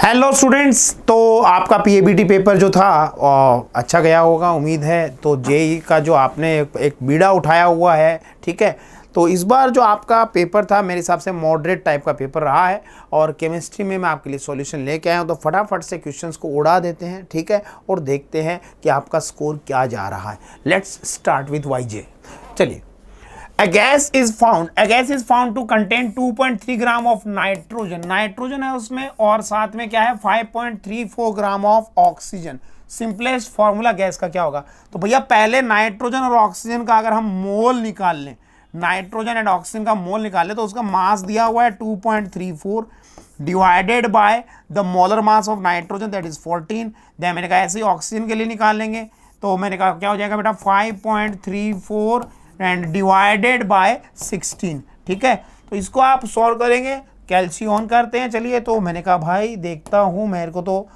Hello students, तो आपका PABT paper जो था अच्छा गया होगा उम्मीद है। तो जेई का जो आपने एक बीड़ा उठाया हुआ है, ठीक है। तो इस बार जो आपका पेपर था मेरे हिसाब से मॉडरेट टाइप का पेपर रहा है और केमिस्ट्री में मैं आपके लिए सॉल्यूशन लेके आया हूँ। तो फटाफट से क्वेश्चंस को उड़ा देते हैं, ठीक है, और देखते हैं कि आपका स्कोर क्या जा रहा है। Let's start with YJ. चलिए, A gas is found to contain 2.3 gram of nitrogen. Nitrogen है उसमें और साथ में क्या है 5.34 gram of oxygen. Simplest formula gas का क्या होगा? तो भैया पहले नाइट्रोजन और ऑक्सीजन का अगर हम मोल निकाल लें, नाइट्रोजन एंड ऑक्सीजन का मोल निकाल लें, तो उसका मास दिया हुआ है 2.34 divided by the molar mass of nitrogen that is 14। Then मैंने कहा ऐसे ही ऑक्सीजन के लिए निकाल लेंगे, तो मैंने कहा क्या हो जाएगा बेटा 5.34 एंड डिवाइडेड बाय 16, ठीक है। तो इसको आप सॉल्व करेंगे, कैल्शियम करते हैं। चलिए, तो मैंने कहा भाई देखता हूं मेरे को तो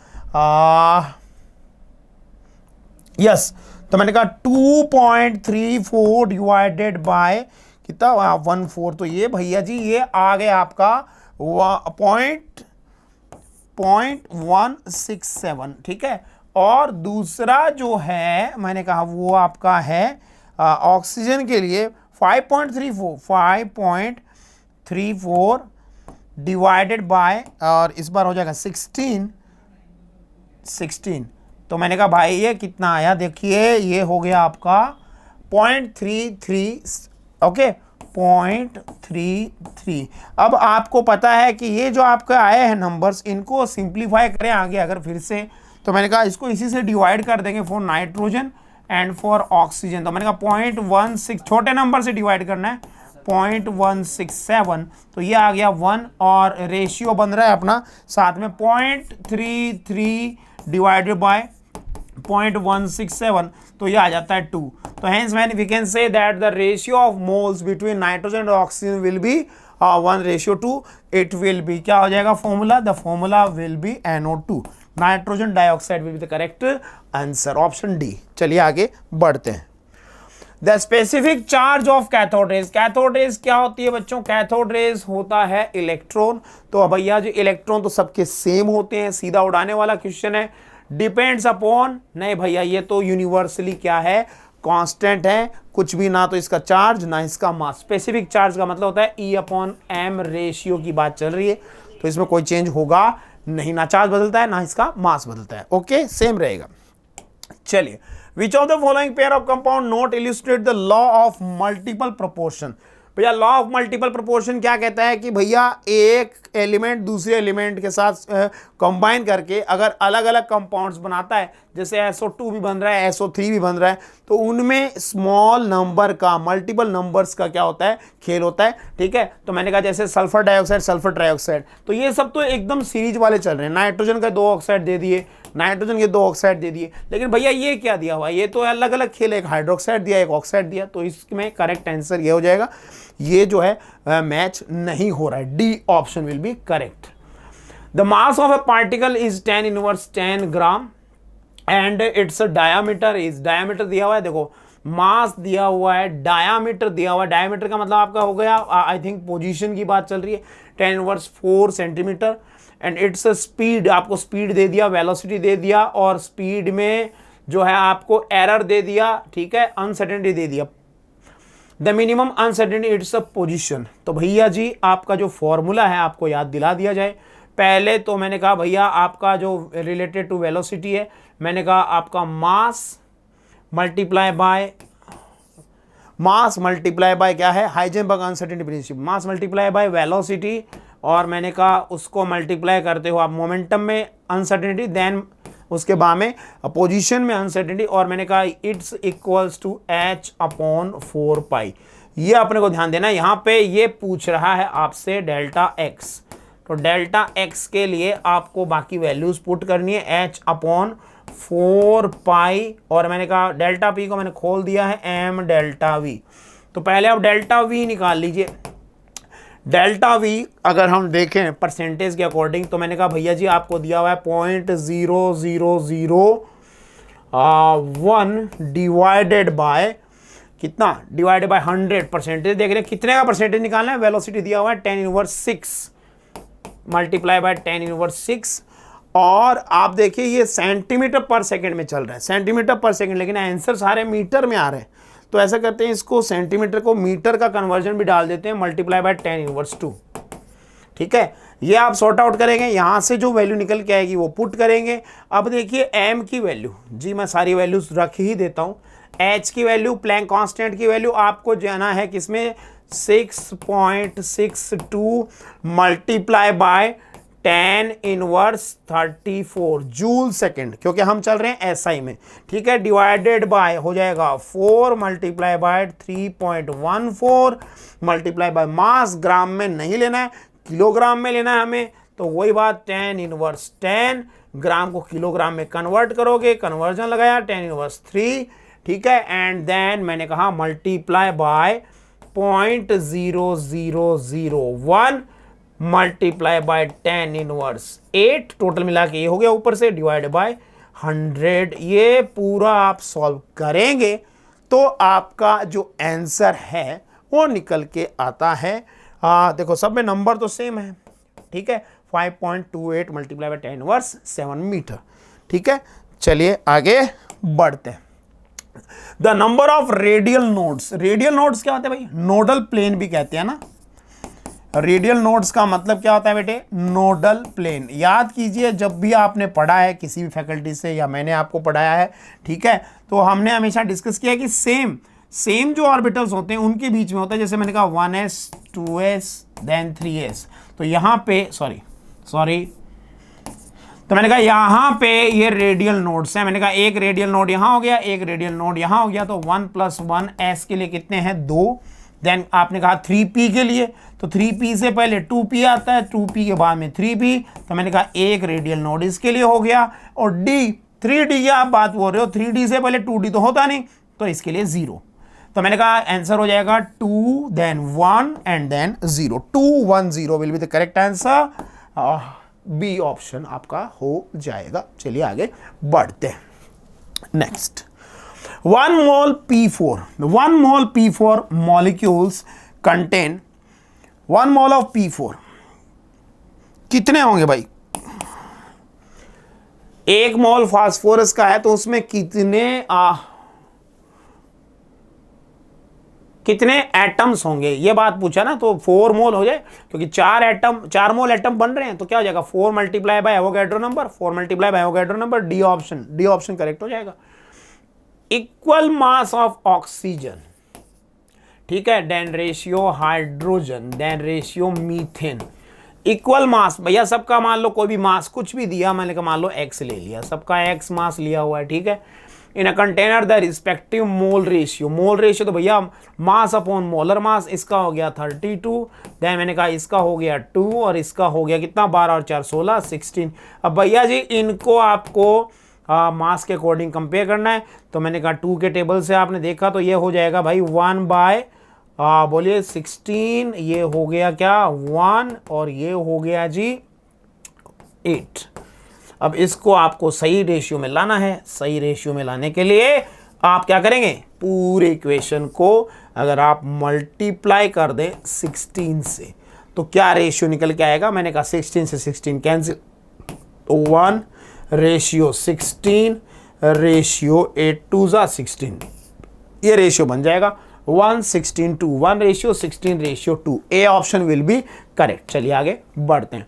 यस, तो मैंने कहा 2.34 डिवाइडेड बाय कितना 14, तो ये भैया जी ये आ गया आपका 0.167, ठीक है। और दूसरा जो है मैंने कहा वो आपका है ऑक्सीजन के लिए 5.34 डिवाइडेड बाय, और इस बार हो जाएगा 16। तो मैंने कहा भाई ये कितना आया, देखिए ये हो गया आपका 0.33, ओके 0.33। अब आपको पता है कि ये जो आपके आए हैं नंबर्स, इनको सिंप्लीफाई करें आगे अगर फिर से, तो मैंने कहा इसको इसी से डिवाइड कर देंगे for nitrogen and for oxygen. तो मैंने कहा 0.16 छोटे नंबर से डिवाइड करना है 0.167, तो ये आ गया 1 और रेशियो बन रहा है अपना साथ में 0.33 डिवाइडेड बाय 0.167, तो ये आ जाता है 2। तो hence when we can say that the ratio of moles between nitrogen and oxygen will be 1:2। It will be क्या हो जाएगा formula, the formula will be NO2, nitrogen dioxide will be the correct answer, option D. चलिए आगे बढ़ते हैं। The specific charge of cathode rays. Cathode rays क्या होती है बच्चों? कैथोड रेज होता है इलेक्ट्रॉन। तो भैया जो इलेक्ट्रॉन तो सबके सेम होते हैं, सीधा उड़ाने वाला क्वेश्चन है। डिपेंड्स अपॉन, नहीं भैया ये तो यूनिवर्सली क्या है, कांस्टेंट है, कुछ भी ना तो इसका चार्ज ना इसका मास। स्पेसिफिक चार्ज का मतलब होता है E/m रेशियो की बात चल रही है, तो इसमें कोई चेंज होगा नहीं, ना चार्ज बदलता है ना इसका मास बदलता है, ओके सेम रहेगा। चलिए, which of the following pair of compound not illustrate the law of multiple proportion. भैया लॉ ऑफ मल्टीपल प्रोपोर्शन क्या कहता है कि भैया एक एलिमेंट दूसरे एलिमेंट के साथ कंबाइन करके अगर अलग अलग कंपाउंड्स बनाता है, जैसे SO2 भी बन रहा है, SO3 भी बन रहा है, तो उनमें स्मॉल नंबर का, मल्टीपल नंबर्स का क्या होता है, खेल होता है, ठीक है। तो मैंने कहा जैसे सल्फर डाइऑक्साइड, सल्फर ट्राइऑक्साइड, तो ये सब तो एकदम सीरीज वाले चल रहे हैं। नाइट्रोजन का 2 ऑक्साइड दे दिए, नाइट्रोजन के 2 ऑक्साइड दे दिए, लेकिन भैया ये क्या दिया हुआ है, ये तो अलग अलग खेल, एक हाइड्रोक्साइड दिया, एक ऑक्साइड दिया, तो इसमें करेक्ट आंसर ये हो जाएगा, ये जो है मैच नहीं हो रहा है, D option will be correct. The mass of A particle is 10⁻10 gram and it's diameter is, diameter दिया हुआ है, देखो मास दिया हुआ है, डायामीटर दिया हुआ है, डायामीटर का मतलब आपका हो गया आई थिंक पोजीशन की बात चल रही है, 10⁻4 सेंटीमीटर एंड इट्स स्पीड, आपको स्पीड दे दिया, वेलोसिटी दे दिया, और स्पीड में जो है आपको एरर दे दिया, ठीक है, अनसर्टेनिटी दे दिया, the minimum uncertainty it's a position. तो भैया जी आपका जो फॉर्मूला है आपको याद दिला दिया जाए। पहले तो मैंने कहा भैया आपका जो रिलेटेड टू वेलोसिटी है, मैंने कहा आपका मास मल्टीप्लाई बाय क्या है, Heisenberg uncertainty principle, mass multiply by velocity, और मैंने कहा उसको मल्टीप्लाई करते हो आप मोमेंटम में अनसर्टेनिटी, देन उसके बाद में पोजीशन में अनसर्टेनिटी, और मैंने कहा इट्स इक्वल्स टू H/4π। ये अपने को ध्यान देना, यहाँ पे ये पूछ रहा है आपसे डेल्टा एक्स, तो डेल्टा एक्स के लिए आपको बाकी वैल्यूज पुट करनी है H/4π, और मैंने कहा डेल्टा पी को मैंने खोल दिया है m डेल्टा वी। तो पहले आप डेल्टा वी निकाल लीजिए। डेल्टा वी अगर हम देखें परसेंटेज के अकॉर्डिंग, तो मैंने कहा भैया जी आपको दिया हुआ है 0.0001 डिवाइडेड बाय कितना, डिवाइडेड बाय 100। परसेंटेज देख रहे हैं कितने का परसेंटेज निकालना है, वेलोसिटी दिया हुआ है 10⁻6 मल्टीप्लाई बाय 10⁻6 और आप देखिए ये सेंटीमीटर पर सेकंड में चल रहा है, सेंटीमीटर पर सेकंड, लेकिन आंसर सारे मीटर में आ रहे हैं। तो ऐसा करते हैं, इसको सेंटीमीटर को मीटर का कन्वर्जन भी डाल देते हैं, मल्टीप्लाई बाय 10⁻²। ठीक है, ये आप सॉर्ट आउट करेंगे, यहां से जो वैल्यू निकल के आएगी वो पुट करेंगे। अब देखिए m की वैल्यू, जी मैं सारी वैल्यूज रख ही देता हूं। h की वैल्यू, प्लैंक कांस्टेंट की वैल्यू आपको जाना है किसमें, 6.62 मल्टीप्लाई बाय 10⁻34 जूल सेकेंड, क्योंकि हम चल रहे हैं SI में। ठीक है, डिवाइडेड बाय हो जाएगा 4 multiply by 3.14 multiply by mass, gram में नहीं लेना है, किलोग्राम में लेना है हमें। तो वही बात 10⁻10, ग्राम को किलोग्राम में कन्वर्ट करोगे, कन्वर्जन लगाया 10⁻3। ठीक है, एंड देन मैंने कहा multiply by 0.0001 multiply by 10⁻8, total मिला के ये हो गया ऊपर से, डिवाइड बाय 100। ये पूरा आप सॉल्व करेंगे तो आपका जो आंसर है वो निकल के आता है। देखो सब में नंबर तो सेम है। ठीक है, 5.28 मल्टीप्लाई बाय 10⁻7 मीटर। ठीक है, चलिए आगे बढ़ते हैं। The number of radial nodes, radial nodes क्या होते हैं भाई, नोडल प्लेन भी कहते हैं ना। रेडियल नोड्स का मतलब क्या होता है बेटे, नोडल प्लेन। याद कीजिए जब भी आपने पढ़ा है किसी भी फैकल्टी से या मैंने आपको पढ़ाया है, ठीक है, तो हमने हमेशा डिस्कस किया कि सेम जो ऑर्बिटल्स होते हैं उनके बीच में होता है। जैसे मैंने कहा 1s 2s देन 3s, तो यहाँ पे सॉरी तो मैंने कहा यहाँ पे ये रेडियल नोड्स हैं। मैंने कहा एक रेडियल नोड यहाँ हो गया, एक रेडियल नोड यहाँ हो गया, तो 1 + 1 s के लिए कितने हैं, 2। देन आपने कहा 3p के लिए, तो 3p से पहले 2p आता है, 2p के बाद में 3p, तो मैंने कहा एक रेडियल नोड इसके लिए हो गया। और d 3d की आप बात बोल रहे हो, 3d से पहले 2d तो होता नहीं, तो इसके लिए 0। तो मैंने कहा आंसर हो जाएगा 2 then 1 and then 0, 2 1 0 will be the correct answer. B option आपका हो जाएगा। चलिए आगे बढ़ते हैं। Next, 1 mole P4, 1 mole P4 molecules contain 1 mole of P4 कितने होंगे भाई, 1 मोल फास्फोरस का है तो उसमें कितने एटम्स होंगे, ये बात पूछा ना, तो 4 मोल हो जाए, क्योंकि 4 मोल एटम बन रहे हैं, तो क्या हो जाएगा 4 multiply by Avogadro number, 4 multiply by Avogadro number, D option correct हो जाएगा। इक्वल मास ऑफ ऑक्सीजन, ठीक है, then ratio hydrogen, then ratio methane. Equal mass भैया सबका, मान लो कोई भी मास कुछ भी दिया, मैंने कहा मान लो x ले लिया, सबका x मास लिया हुआ है, ठीक है। In a container the respective mole ratio तो भैया मास अपॉन मोलर मास, इसका हो गया 32, देन मैंने कहा इसका हो गया 2 और इसका हो गया कितना 12 और 4 16 16। अब भैया जी इनको आपको मास के अकॉर्डिंग कंपेयर करना है, तो मैंने कहा 2 के टेबल से आपने देखा तो ये हो जाएगा भाई 1 बोलिए 16, ये हो गया क्या 1 और ये हो गया जी 8। अब इसको आपको सही रेशियो में लाना है। सही रेशियो में लाने के लिए आप क्या करेंगे, पूरे इक्वेशन को अगर आप मल्टीप्लाई कर दें 16 से तो क्या रेशियो निकल के आएगा, मैंने कहा 16 से 16 कैंसिल, 1 रेशियो 16 रेशियो 8 2 16, ये रेशियो बन जाएगा 1:16 to 1 ratio 16 ratio 2। A option will be correct. चलिए आगे बढ़ते हैं।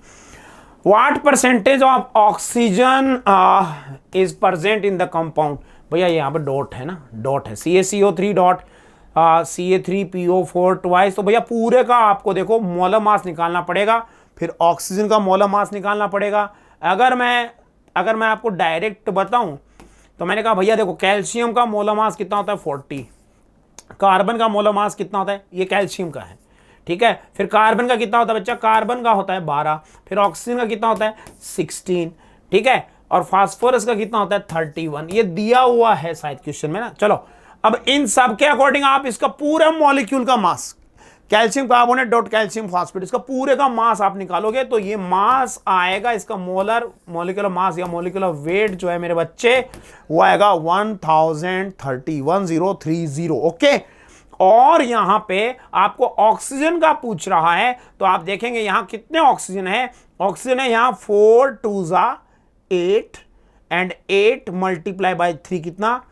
What percentage of oxygen is present in the compound, भैया यहाँ पर डॉट है ना, डॉट है, CaCO3 डॉट Ca3PO4 ट्वाइस, तो भैया पूरे का आपको देखो मोलर मास निकालना पड़ेगा, फिर ऑक्सीजन का मोलर मास निकालना पड़ेगा। अगर मैं आपको डायरेक्ट बताऊं तो मैंने कहा भैया देखो कैल्शियम का मोलर मास कितना होता है 40, कार्बन का मोलर मास कितना होता है, ये कैल्शियम का है, ठीक है। फिर कार्बन का कितना होता है बच्चा, कार्बन का होता है 12, फिर ऑक्सीजन का कितना होता है 16, ठीक है, और फास्फोरस का कितना होता है 31। ये दिया हुआ है शायद क्वेश्चन में ना। चलो अब इन सब के अकॉर्डिंग आप इसका पूरा मॉलिक्यूल का mass, calcium carbonate dot calcium phosphate, इसका पूरे का मास आप निकालोगे तो ये मास आएगा, इसका मोलिकुलर मास या मोलिकुलर वेट जो है मेरे बच्चे वो आएगा 1030 ओके। और यहां पे आपको ऑक्सीजन का पूछ रहा है तो आप देखेंगे यहां कितने ऑक्सीजन है, ऑक्सीजन है यहां 4 2 8 एंड 8 मल्टीप्लाई बाय 3 कितना,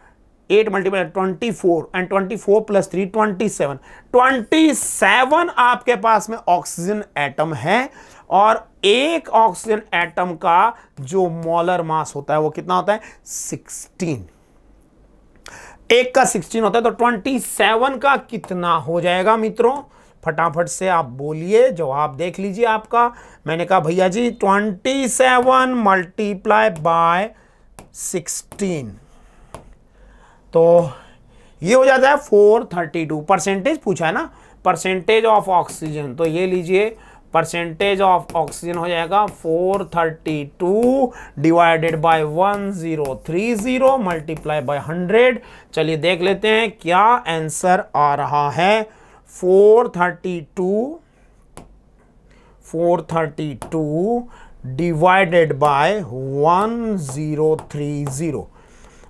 8 मल्टीप्लाई 24 एंड 24 प्लस 3 27, 27 आपके पास में ऑक्सीजन एटम है और एक ऑक्सीजन एटम का जो मोलर मास होता है वो कितना होता है 16, एक का 16 होता है, तो 27 का कितना हो जाएगा मित्रों, फटाफट से आप बोलिए, जवाब देख लीजिए आपका। मैंने कहा भैया जी 27 मल्टीप्लाई बाय 16, तो ये हो जाता है 432। परसेंटेज पूछा है ना, परसेंटेज ऑफ ऑक्सीजन, तो ये लीजिए परसेंटेज ऑफ ऑक्सीजन हो जाएगा 432 डिवाइडेड बाय 1030 मल्टीप्लाई बाय 100। चलिए देख लेते हैं क्या आंसर आ रहा है। 432 डिवाइडेड बाय 1030,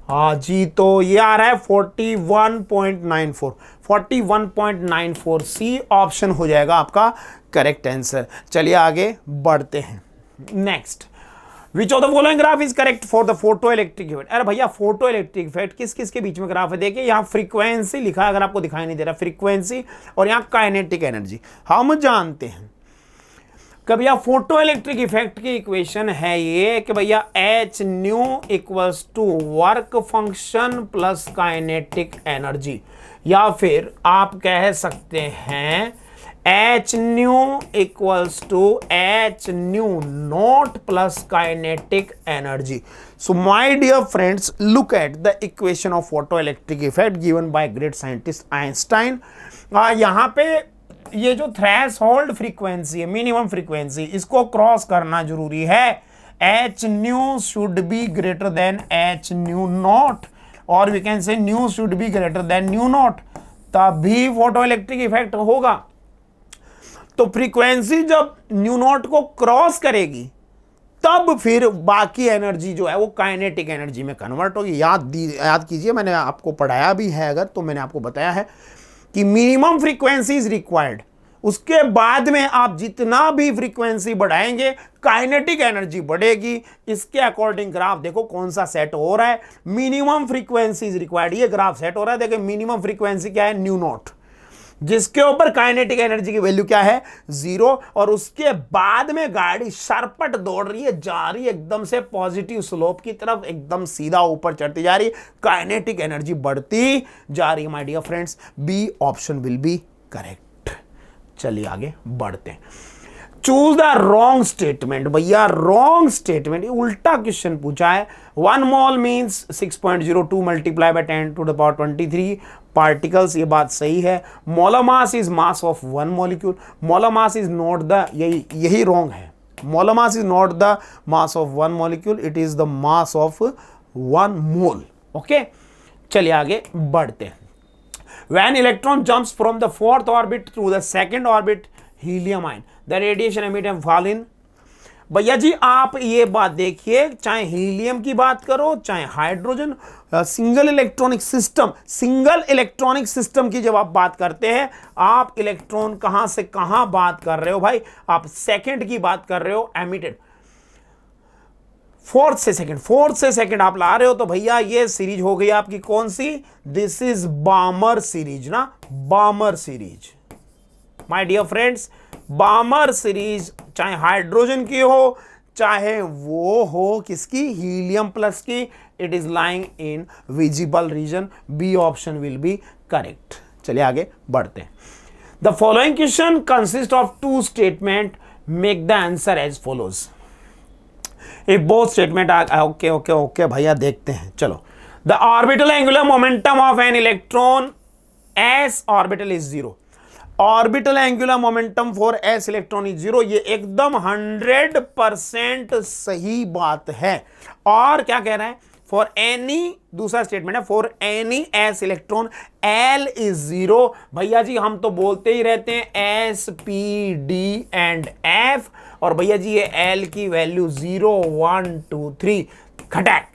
हाँ जी, तो ये आ रहा है 41.94, 41.94, सी ऑप्शन हो जाएगा आपका करेक्ट आंसर। चलिए आगे बढ़ते हैं। Next, which of the following graph is correct for the photo electric effect. अरे भैया फोटो इलेक्ट्रिक इफेक्ट किस किस के बीच में ग्राफ है, देखिए यहाँ फ्रीक्वेंसी लिखा है, अगर आपको दिखाई नहीं दे रहा, फ्रीक्वेंसी और यहाँ काइनेटिक एनर्जी। हम जानते हैं कि भैया फोटो इलेक्ट्रिक इफेक्ट की इक्वेशन है ये कि भैया h nu equals to work function plus kinetic energy, या फिर आप कह सकते हैं h nu equals to h nu nought plus kinetic energy. So my dear friends, look at the equation of photo electric effect given by great scientist Einstein. यहां पे ये जो थ्रेशोल्ड फ्रीक्वेंसी है, मिनिमम फ्रीक्वेंसी, इसको cross करना जरूरी है। H new should be greater than h nu naught, और we can say nu should be greater than nu naught, तभी फोटो इलेक्ट्रिक इफेक्ट होगा। तो फ्रीक्वेंसी जब न्यू नॉट को क्रॉस करेगी तब फिर बाकी एनर्जी जो है वो काइनेटिक एनर्जी में कन्वर्ट होगी। याद कीजिए, मैंने आपको पढ़ाया भी है, अगर तो मैंने आपको बताया है कि मिनिमम फ्रीक्वेंसी इज रिक्वायर्ड, उसके बाद में आप जितना भी फ्रीक्वेंसी बढ़ाएंगे काइनेटिक एनर्जी बढ़ेगी। इसके अकॉर्डिंग ग्राफ देखो कौन सा सेट हो रहा है, मिनिमम फ्रीक्वेंसी इज रिक्वायर्ड, ये ग्राफ सेट हो रहा है। देखिए मिनिमम फ्रीक्वेंसी क्या है, न्यू नॉट, जिसके ऊपर काइनेटिक एनर्जी की वैल्यू क्या है 0, और उसके बाद में गाड़ी शरपट दौड़ रही है, जा रही है एकदम से पॉजिटिव स्लोप की तरफ, एकदम सीधा ऊपर चढ़ती जा रही है, काइनेटिक एनर्जी बढ़ती जा रही है। My dear friends, B option will be correct. चलिए आगे बढ़ते हैं। Choose the wrong statement. भैया रॉन्ग स्टेटमेंट, उल्टा क्वेश्चन पूछा है। 1 mole means 6.02 multiply by 10 to the power 23 particles, ये बात सही है। Molar mass is mass of 1 molecule, molar mass is not the, यही रॉन्ग है। Molar mass is not the mass of 1 molecule, it is the mass of 1 mole. Okay, चलिए आगे बढ़ते हैं। When electron jumps from the 4th orbit to the 2nd orbit, helium ion, the radiation emitted and fall in। भैया जी आप ये बात देखिए, चाहे हीलियम की बात करो चाहे हाइड्रोजन, सिंगल इलेक्ट्रॉनिक सिस्टम की जब आप बात करते हैं, आप इलेक्ट्रॉन कहां से कहां बात कर रहे हो भाई, आप सेकंड की बात कर रहे हो एमिटेड, फोर्थ से सेकंड आप ला रहे हो। तो भैया ये सीरीज हो गई आपकी कौन सी, दिस इज बामर सीरीज ना, Balmer series. My dear friends, Balmer series चाहे हाइड्रोजन की हो चाहे वो हो किसकी, हीलियम प्लस की, it is lying in visible region, B option will be correct. चलिए आगे बढ़ते हैं। The following question consist of 2 statement, make the answer as follows. एक बहुत स्टेटमेंट ओके भैया देखते हैं, चलो। The orbital angular momentum of an electron S orbital is 0, orbital angular momentum for S electron is 0, ये एकदम 100% सही बात है। और क्या कह रहा है, फॉर एनी, दूसरा स्टेटमेंट है, for any S electron L is 0। भैया जी हम तो बोलते ही रहते हैं S P D and F, और भैया जी ये एल की वैल्यू 0 1 2 3 खटैक,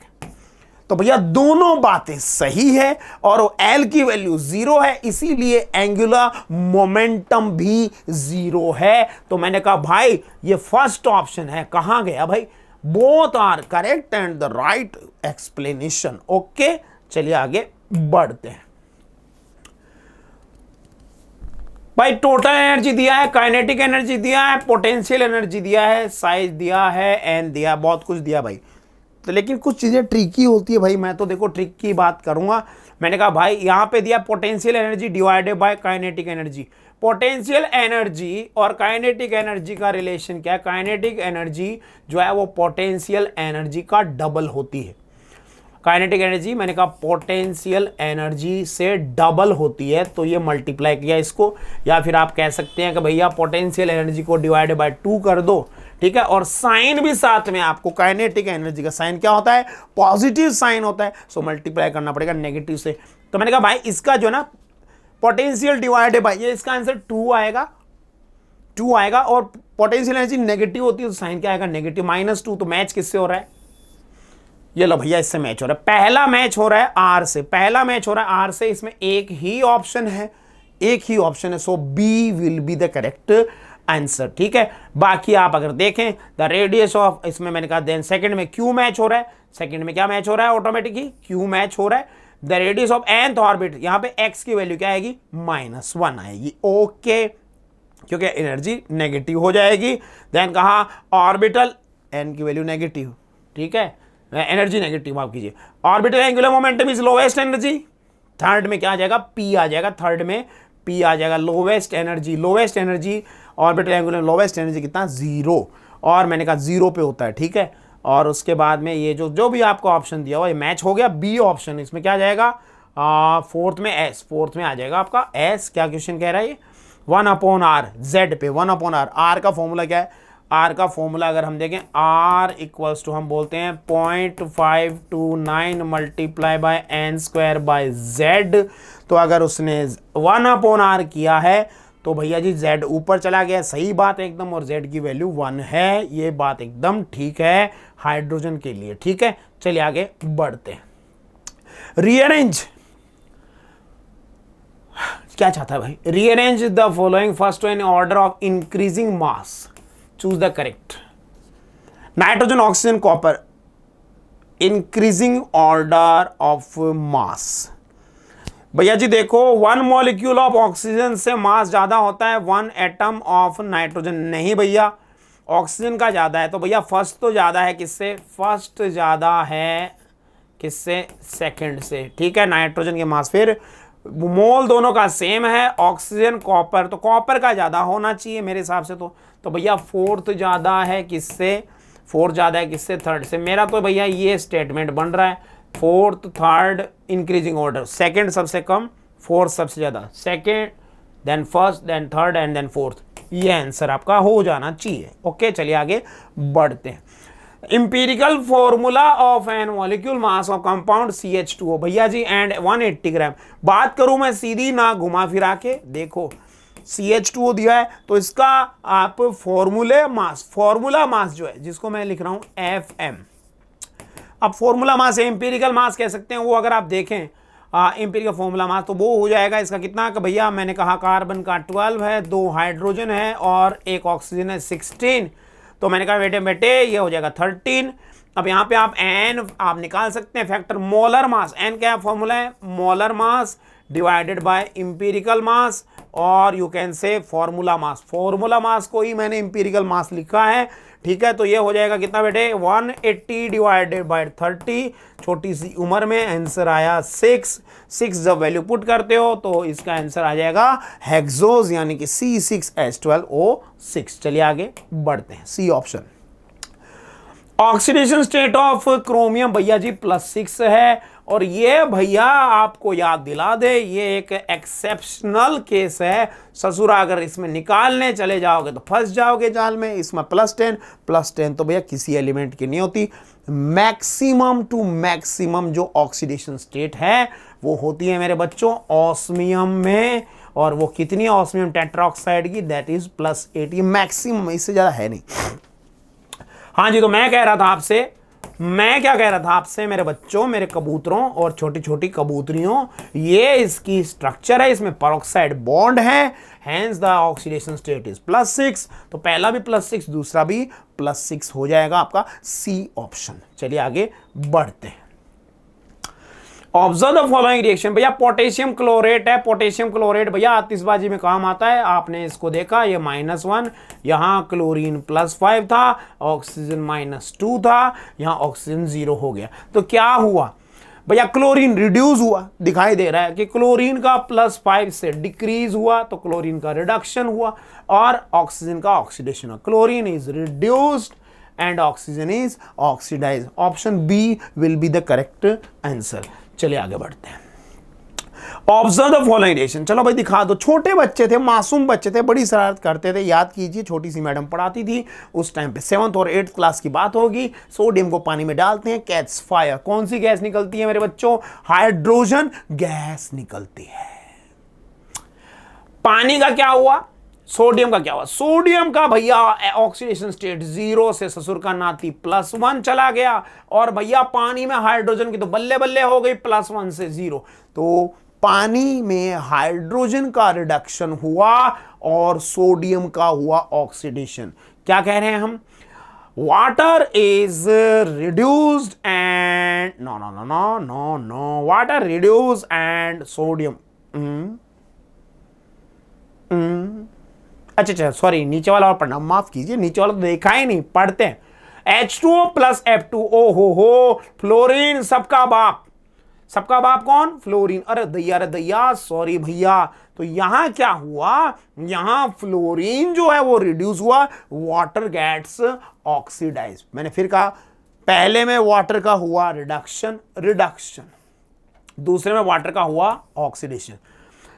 तो भैया दोनों बातें सही है और एल की वैल्यू 0 है, इसीलिए एंगुलर मोमेंटम भी 0 है। तो मैंने कहा भाई ये फर्स्ट ऑप्शन है, कहां गया भाई, both are correct and the right explanation. Okay, चलिए आगे बढ़ते हैं। भाई टोटल एनर्जी दिया है, काइनेटिक एनर्जी दिया है, पोटेंशियल एनर्जी दिया है, साइज दिया है, एन दिया, बहुत कुछ दिया भाई। तो लेकिन कुछ चीजें ट्रिकी होती है भाई, मैं तो देखो ट्रिक की बात करूंगा। मैंने कहा भाई यहां पे दिया potential energy divided by kinetic energy. Potential energy और काइनेटिक एनर्जी का रिलेशन क्या है? काइनेटिक एनर्जी जो है वो पोटेंशियल एनर्जी का डबल होती है। काइनेटिक एनर्जी मैंने कहा पोटेंशियल एनर्जी से डबल होती है, तो ये मल्टीप्लाई किया इसको, या फिर आप कह सकते हैं कि भैया पोटेंशियल एनर्जी को डिवाइड बाय 2 कर दो, ठीक है। और साइन भी साथ में, आपको काइनेटिक एनर्जी का साइन क्या होता है? पॉजिटिव साइन होता है, सो मल्टीप्लाई करना पड़ेगा नेगेटिव से। तो मैंने कहा भाई इसका जो ना पोटेंशियल डिवाइडेड बाय, ये इसका आंसर 2 आएगा, 2 आएगा। और पोटेंशियल एनर्जी नेगेटिव होती है तो साइन क्या आएगा? नेगेटिव, -2। तो मैच किससे हो रहा है? ये लो भैया, इससे मैच हो रहा है। पहला मैच हो रहा है आर से, पहला मैच हो रहा है आर से। इसमें एक ही ऑप्शन है, एक ही ऑप्शन है, so B will be the correct answer, ठीक है। बाकी आप अगर देखें द रेडियस ऑफ, इसमें मैंने कहा देन सेकंड में क्यू मैच हो रहा है, सेकंड में क्या मैच हो रहा है? ऑटोमेटिकली क्यू मैच हो रहा है। The radius of nth orbit, यहां पे x की वैल्यू क्या आएगी? -1 आएगी। ओके, क्योंकि एनर्जी नेगेटिव हो जाएगी। देन कहा ऑर्बिटल n की वैल्यू नेगेटिव, ठीक है, एनर्जी नेगेटिव माफ कीजिए। Orbital angular momentum is lowest energy, third में क्या आ जाएगा? P आ जाएगा, थर्ड में P आ जाएगा, lowest energy. Lowest energy orbital angular lowest energy कितना? 0, और मैंने कहा 0 पे होता है, ठीक है। और उसके बाद में ये जो भी आपको ऑप्शन दिया हुआ ये मैच हो गया। बी ऑप्शन, इसमें क्या आ जाएगा? फोर्थ में S, फोर्थ में आ जाएगा आपका S। क्या क्वेश्चन कह रहा है ये? 1/r, Z पे 1/r। R का फॉर्मूला क्या है? R का फॉर्मूला अगर हम देखें, R इक्वल्स टू हम बोलते हैं 0.529 मल्टीप्लाई बाय n²/z। तो अगर उसने 1/r किया है तो भैया जी Z ऊपर चला गया, सही बात है एकदम, और Z की वैल्यू 1 है, ये बात एकदम ठीक है हाइड्रोजन के लिए, ठीक है। चलिए आगे बढ़ते हैं। रीअरेंज क्या चाहता है भाई? Rearrange the following first to an order of increasing mass, choose the correct. Nitrogen, oxygen, copper, increasing order of mass. भैया जी देखो, 1 मॉलिक्यूल ऑफ ऑक्सीजन से मास ज्यादा होता है 1 एटम ऑफ नाइट्रोजन। नहीं भैया, ऑक्सीजन का ज्यादा है, तो भैया फर्स्ट तो ज्यादा है किससे? फर्स्ट ज्यादा है किससे? सेकंड से, ठीक है। नाइट्रोजन के मास, फिर मोल दोनों का सेम है, ऑक्सीजन कॉपर, तो कॉपर का ज्यादा होना चाहिए मेरे हिसाब से। तो भैया फोर्थ ज्यादा है किससे? फोर्थ ज्यादा है किससे? थर्ड से। मेरा तो भैया ये स्टेटमेंट बन रहा है, fourth, third, increasing order, second सबसे कम, फोर्थ सबसे ज्यादा, second, then first, then third and then fourth. ये आंसर आपका हो जाना चाहिए। ओके, चलिए आगे बढ़ते हैं। Empirical formula of an molecule mass of compound CH2O भैया जी एंड 180 ग्राम। बात करूं मैं सीधी, ना घुमा फिरा के, देखो CH2O दिया है तो इसका आप फॉर्मूला मास जो है, जिसको मैं लिख रहा हूं FM, अब फॉर्मूला मास है, इंपीरिकल मास कह सकते हैं, वो अगर आप देखें इंपीरिकल फॉर्मूला मास तो वो हो जाएगा इसका कितना? कि भैया मैंने कहा कार्बन का 12 है, 2 हाइड्रोजन है और 1 ऑक्सीजन है 16। तो मैंने कहा बेटे ये हो जाएगा 13। अब यहाँ पे आप n आप निकाल सकते हैं फैक्टर। मोलर मास, n क्या फॉर्मूला है? Molar mass divided by empirical mass, और you can say formula mass. Formula mass को ही मैंने इंपीरिकल मास लिखा है, ठीक है। तो ये हो जाएगा कितना बेटे? 180 डिवाइडेड बाय 30, छोटी सी उम्र में आंसर आया 6 जब वैल्यू पुट करते हो तो इसका आंसर आ जाएगा हेक्सोज, यानी कि C6H12O6। चलिए आगे बढ़ते हैं। C option. Oxidation state of chromium भैया जी +6 है, और ये भैया आपको याद दिला दे, ये एक एक्सेप्शनल केस है। ससुरा अगर इसमें निकालने चले जाओगे तो फंस जाओगे जाल में। इसमें +10 तो भैया किसी एलिमेंट की नहीं होती। मैक्सिमम टू मैक्सिमम जो ऑक्सीडेशन स्टेट है वो होती है मेरे बच्चों ऑस्मियम में, और वो कितनी है ऑस्मियम टेट्राऑक्साइड की? दैट इज +80 मैक्सिमम, इससे ज्यादा है नहीं। हाँ जी, तो मैं क्या कह रहा था आपसे मेरे बच्चों, मेरे कबूतरों और छोटी छोटी कबूतरियों, ये इसकी स्ट्रक्चर है, इसमें पेरोक्साइड बॉन्ड है, hence the oxidation state is +6। तो पहला भी +6, दूसरा भी +6 हो जाएगा आपका सी ऑप्शन। चलिए आगे बढ़ते हैं। Observe the following reaction. भैया पोटेशियम क्लोरेट है, पोटेशियम क्लोरेट भैया आतिशबाजी में काम आता है, आपने इसको देखा, ये -1, यहाँ क्लोरीन +5 था, ऑक्सीजन -2 था, यहाँ ऑक्सीजन 0 हो गया। तो क्या हुआ भैया, क्लोरीन रिड्यूस हुआ, दिखाई दे रहा है कि क्लोरीन का +5 से डिक्रीज हुआ, तो क्लोरीन का रिडक्शन हुआ, और ऑक्सीजन का ऑक्सीडेशन हुआ। Chlorine is reduced and oxygen is oxidised. Option B will be the correct answer. चलिए आगे बढ़ते हैं। Observe the following reaction. चलो भाई दिखा दो। छोटे बच्चे थे, मासूम बच्चे थे, बड़ी शरारत करते थे। याद कीजिए, छोटी सी मैडम पढ़ाती थी उस टाइम पे, 7th और 8th क्लास की बात होगी। सोडियम को पानी में डालते हैं, कैच फायर। कौन सी गैस निकलती है मेरे बच्चों? हाइड्रोजन गैस निकलती है। पानी का क्या हुआ? सोडियम का क्या हुआ? सोडियम का भैया ऑक्सीडेशन स्टेट 0 से ससुर का नाती +1 चला गया, और भैया पानी में हाइड्रोजन की तो बल्ले बल्ले हो गई, +1 से 0। तो पानी में हाइड्रोजन का रिडक्शन हुआ और सोडियम का हुआ ऑक्सीडेशन। क्या कह रहे हैं हम? Water is reduced and no no no no no no water reduce and sodium. अच्छा सॉरी, नीचे वाला और पढ़ना, माफ कीजिए, नीचे वाला तो देखा ही नहीं, पढ़ते हैं। H2O + F2O, हो फ्लोरीन सबका बाप। सबका बाप कौन? फ्लोरीन। अरे दैया, सॉरी भैया। तो यहां क्या हुआ? यहां फ्लोरीन जो है वो रिड्यूस हुआ, वाटर गेट्स ऑक्सीडाइज। मैंने फिर कहा, पहले में वाटर का हुआ रिडक्शन, दूसरे में वाटर का हुआ oxidation.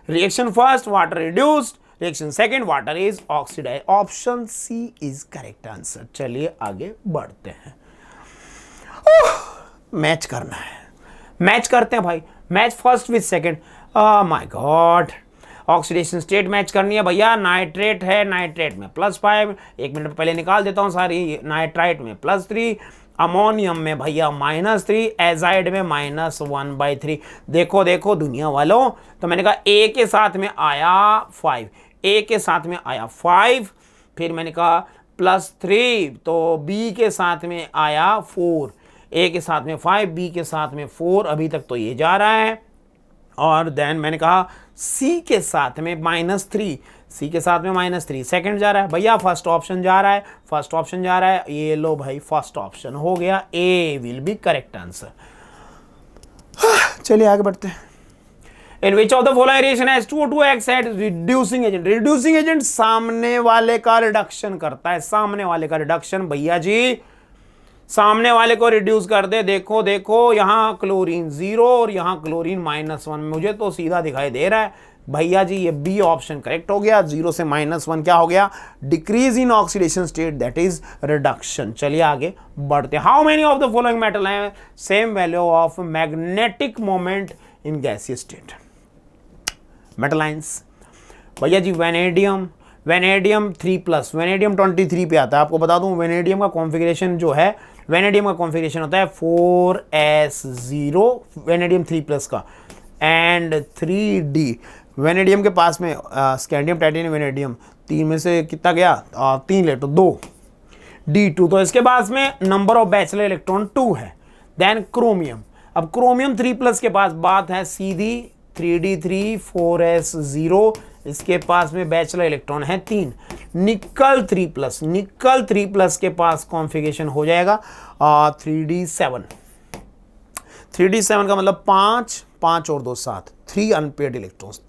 Reaction first, water reduced, reaction second, water is oxidise. Option C is correct answer. चलिए आगे बढ़ते हैं। मैच करना है, मैच करते हैं भाई। Match first with second. My God, oxidation state match करनी है भैया। नाइट्रेट है, नाइट्रेट में +5, 1 मिनट पहले निकाल देता हूं सारी। नाइट्राइट में +3, अमोनियम में भैया -3, एजाइड में -1/3। देखो देखो दुनिया वालों, तो मैंने कहा ए के साथ में आया 5, ए के साथ में आया 5, फिर मैंने कहा +3, तो बी के साथ में आया 4, ए के साथ में 5, बी के साथ में 4, अभी तक तो ये जा रहा है। और देन मैंने कहा सी के साथ में -3, सी के साथ में -3, सेकंड जा रहा है भैया, फर्स्ट ऑप्शन जा रहा है, फर्स्ट ऑप्शन जा रहा है। ये लो भाई, फर्स्ट ऑप्शन हो गया, ए विल बी करेक्ट आंसर। चलिए आगे बढ़ते हैं। In which of the following reaction H2O2 acts as reducing agent? reducing agent सामने वाले का रिडक्शन करता है, सामने वाले का रिडक्शन। भैया जी सामने वाले को रिड्यूस कर दे। देखो देखो, यहाँ क्लोरीन 0 और यहाँ क्लोरीन -1, मुझे तो सीधा दिखाई दे रहा है भैया जी, ये बी ऑप्शन करेक्ट हो गया। 0 से -1 क्या हो गया? Decrease in oxidation state, that is reduction. चलिए आगे बढ़ते हैं। How many of the following metal have same value of magnetic moment in gaseous state? Metal ions भैया जी, वेनेडियम 3+, वेनेडियम 23 पे आता है। आपको बता दूं, वेनेडियम का कॉन्फ़िगरेशन जो है, वेनेडियम का कॉन्फ़िगरेशन होता है 4s0, वेनेडियम 3+ का, एंड 3d। वेनेडियम के पास में स्कैंडियम, टाइटेनियम, वेनेडियम, 3 में से कितना गया? 3 ले तो 2, d2। तो इसके पास में नंबर ऑफ बैचलर इलेक्ट्रॉन 2 है। देन क्रोमियम, अब क्रोमियम 3+ के पास बात है सीधी, 3d3, 4s0, इसके पास में बैचलर इलेक्ट्रॉन है 3। निकल 3+, निकल 3+ के पास कॉन्फ़िगरेशन हो जाएगा 3d7। 3d7 का मतलब 5 और 2 7, 3 अनपेड इलेक्ट्रॉन्स,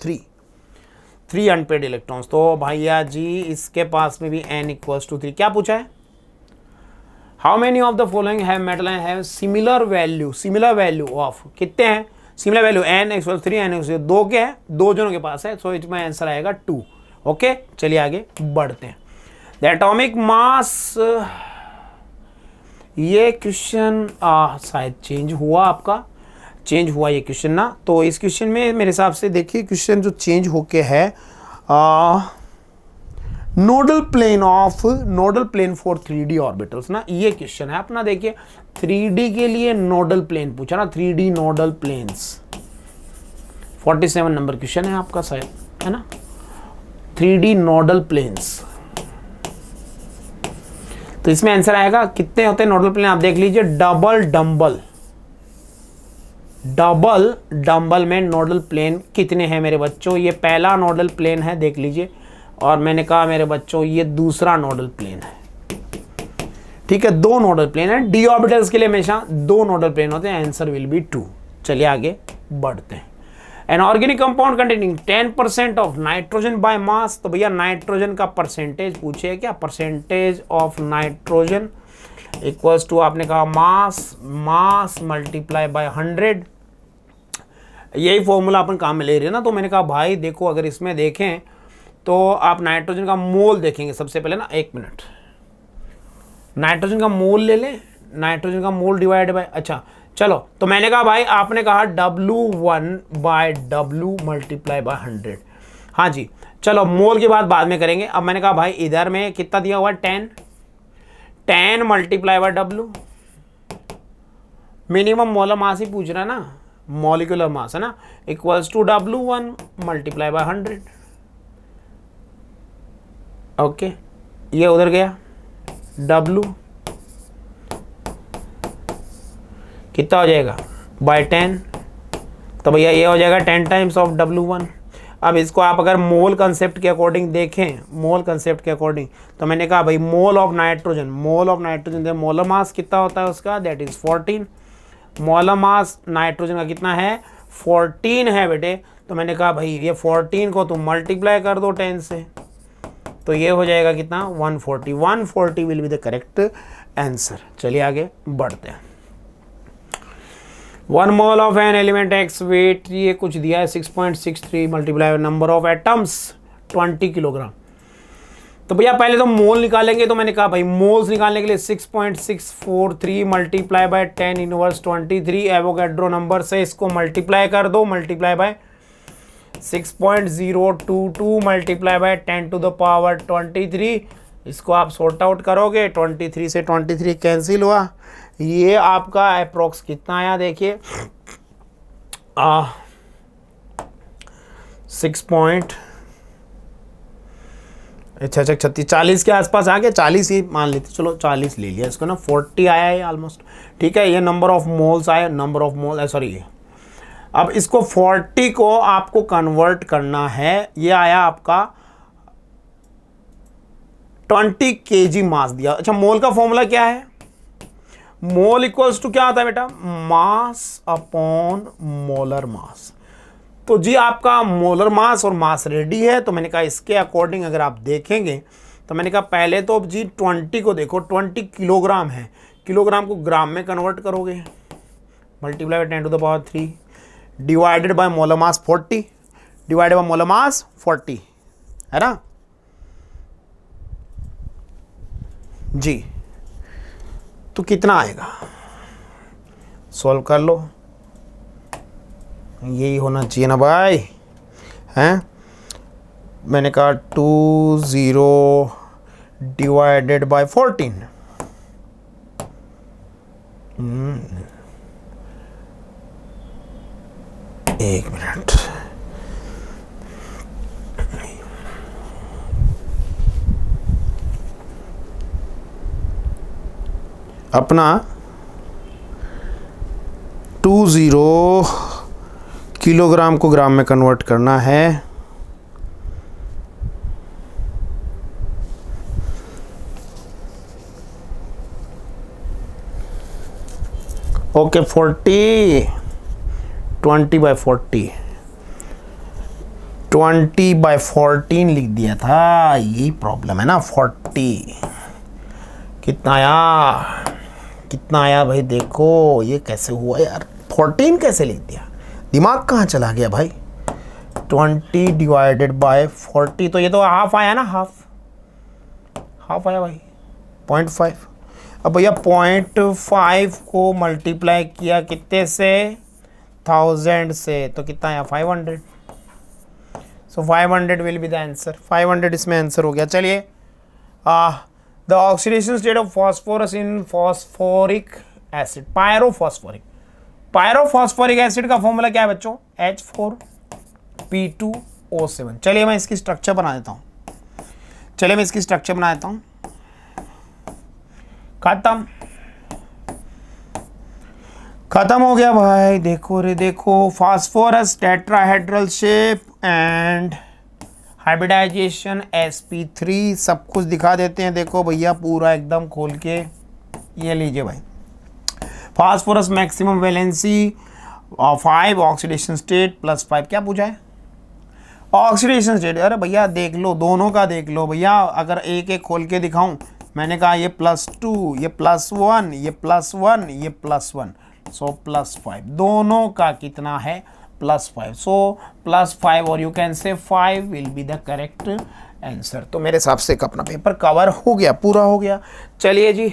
3 अनपेड इलेक्ट्रॉन्स। तो भैया जी इसके पास में भी n = 3। क्या पूछा है? How many of the following have metal have similar value of, कितने हैं सिमिलर वैल्यू? n = 3, n = 2 के हैं, 2 जनों के पास है, सो इसमें आंसर आएगा 2। ओके, चलिए आगे बढ़ते हैं। द एटॉमिक मास, ये क्वेश्चन शायद चेंज हुआ, आपका चेंज हुआ ये क्वेश्चन ना। तो इस क्वेश्चन में मेरे हिसाब से देखिए, क्वेश्चन जो चेंज होके है, nodal plane for 3D orbitals ना, ये क्वेश्चन है अपना। देखिए 3D के लिए नोडल प्लेन पूछा ना, 3D nodal planes, 47 number question है आपका शायद, है ना। 3D nodal planes. तो इसमें आंसर आएगा कितने होते हैं नोडल प्लेन, आप देख लीजिए। डबल डम्बल में नोडल प्लेन कितने हैं मेरे बच्चों? ये पहला नोडल प्लेन है, देख लीजिए। और मैंने कहा मेरे बच्चों ये दूसरा नोडल प्लेन है। ठीक है, 2 नोडल प्लेन है। डी ऑर्बिटल्स के लिए हमेशा 2 नोडल प्लेन होते हैं। Answer will be 2। चलिए आगे बढ़ते हैं। An organic compound containing 10% of nitrogen by mass. तो भैया नाइट्रोजन का परसेंटेज पूछे क्या? Percentage of nitrogen equals to, आपने कहा मास मल्टीप्लाई बाय 100। यही फॉर्मूला अपन काम में ले रहे हैं ना। तो मैंने कहा भाई देखो, अगर इसमें देखें तो आप नाइट्रोजन का मोल देखेंगे सबसे पहले ना। 1 मिनट, नाइट्रोजन का मोल ले लें। नाइट्रोजन का मोल डिवाइड बाय, अच्छा चलो। तो मैंने कहा भाई, आपने कहा W1/W मल्टीप्लाई बाय 100। हाँ जी, चलो मोल की बात बाद में करेंगे। अब मैंने कहा भाई इधर में कितना दिया हुआ है? 10 multiply by W। Minimum molar mass ही पूछ रहा है ना, मॉलिक्यूलर मास है ना, equals to W1 multiply by 100। Okay, ये उधर गया W कितना हो जाएगा? बाय 10। तो भैया ये हो जाएगा 10 टाइम्स ऑफ W1। अब इसको आप अगर मोल कंसेप्ट के अकॉर्डिंग देखें, मोल कंसेप्ट के अकॉर्डिंग, तो मैंने कहा भाई mole of nitrogen molar mass कितना होता है उसका? That is 14। Molar mass nitrogen का कितना है? 14 है बेटे। तो मैंने कहा भाई ये 14 को तुम मल्टीप्लाई कर दो 10 से, तो ये हो जाएगा कितना? 140। 140 will be the correct answer. चलिए आगे बढ़ते हैं। 1 mole of an element X weight, ये कुछ दिया है 6.63 multiply number of atoms 20 kilogram. तो भैया पहले तो मोल निकालेंगे। तो मैंने कहा भाई मोल्स निकालने के लिए 6.643 multiply by 10 inverse 23 Avogadro number से इसको मल्टीप्लाई कर दो। Multiply by 6.022 multiply by 10 to the power 23। इसको आप सॉर्ट आउट करोगे, 23 से 23 कैंसिल हुआ। ये आपका अप्रोक्स कितना आया देखिए, 40 के आसपास आ गया। 40 ही मान लेते, चलो 40 ले लिया इसको ना। 40 आया है ऑलमोस्ट। ठीक है, ये नंबर ऑफ मोल्स आया, नंबर ऑफ मोल सॉरी। अब इसको 40 को आपको कन्वर्ट करना है। ये आया आपका 20 kg मास दिया। अच्छा, मोल का फॉर्मूला क्या है? मोल इक्वल्स टू क्या होता है बेटा? Mass upon molar mass. तो जी आपका मोलर मास और मास रेडी है। तो मैंने कहा इसके अकॉर्डिंग अगर आप देखेंगे तो मैंने कहा पहले तो जी 20 को देखो, 20 किलोग्राम है। किलोग्राम को ग्राम में कन्वर्ट करोगे, multiply by 10 to the power 3 divided by molar mass 40 divided by molar mass 40 है ना जी। तो कितना आएगा? सॉल्व कर लो, यही होना चाहिए ना भाई, हैं? मैंने कहा 20 डिवाइडेड बाय 14। एक मिनट, अपना 20 किलोग्राम को ग्राम में कन्वर्ट करना है। ओके, 20/14 लिख दिया था, यही प्रॉब्लम है ना। 40 कितना आया भाई? देखो ये कैसे हुआ यार, 14 कैसे लिख दिया? दिमाग कहाँ चला गया भाई? 20 डिवाइडेड बाय 40, तो ये तो हाफ आया ना, हाफ आया भाई, 0.5। अब भैया 0.5 को मल्टीप्लाई किया कितने से? 1000 से, तो कितना आया? 500। सो 500 विल बी द आंसर। 500 इसमें आंसर हो गया। चलिए, the oxidation state of phosphorus in phosphoric acid, pyrophosphoric acid का फॉर्मूला क्या है बच्चों? H4P2O7। चलिए मैं इसकी स्ट्रक्चर बना देता हूँ। चलिए मैं इसकी स्ट्रक्चर बना देता हूँ। खत्म हो गया भाई। देखो रे देखो, phosphorus tetrahedral shape and hybridisation sp3 सब कुछ दिखा देते हैं। देखो भैया पूरा एकदम खोल के, ये लीजिए भाई। Phosphorus maximum valency 5, oxidation state +5। क्या पूछा है? Oxidation state. अरे भैया देख लो, दोनों का देख लो भैया। अगर एक एक खोल के दिखाऊं, मैंने कहा ये +2, ये +1, ये +1, ये +1, सो +5। दोनों का कितना है? +5। सो +5 और यू कैन से 5 will be the correct answer. तो मेरे हिसाब से अपना पेपर कवर हो गया, पूरा हो गया। चलिए जी,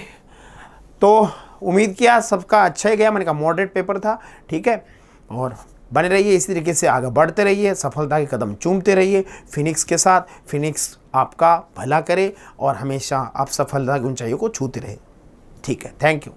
तो उम्मीद किया सबका अच्छा ही गया। मैंने कहा मॉडरेट पेपर था, ठीक है। और बने रहिए इसी तरीके से, आगे बढ़ते रहिए, सफलता के कदम चूमते रहिए फिनिक्स के साथ। फिनिक्स आपका भला करे और हमेशा आप सफलता की ऊंचाइयों को छूते रहे। ठीक है, थैंक यू।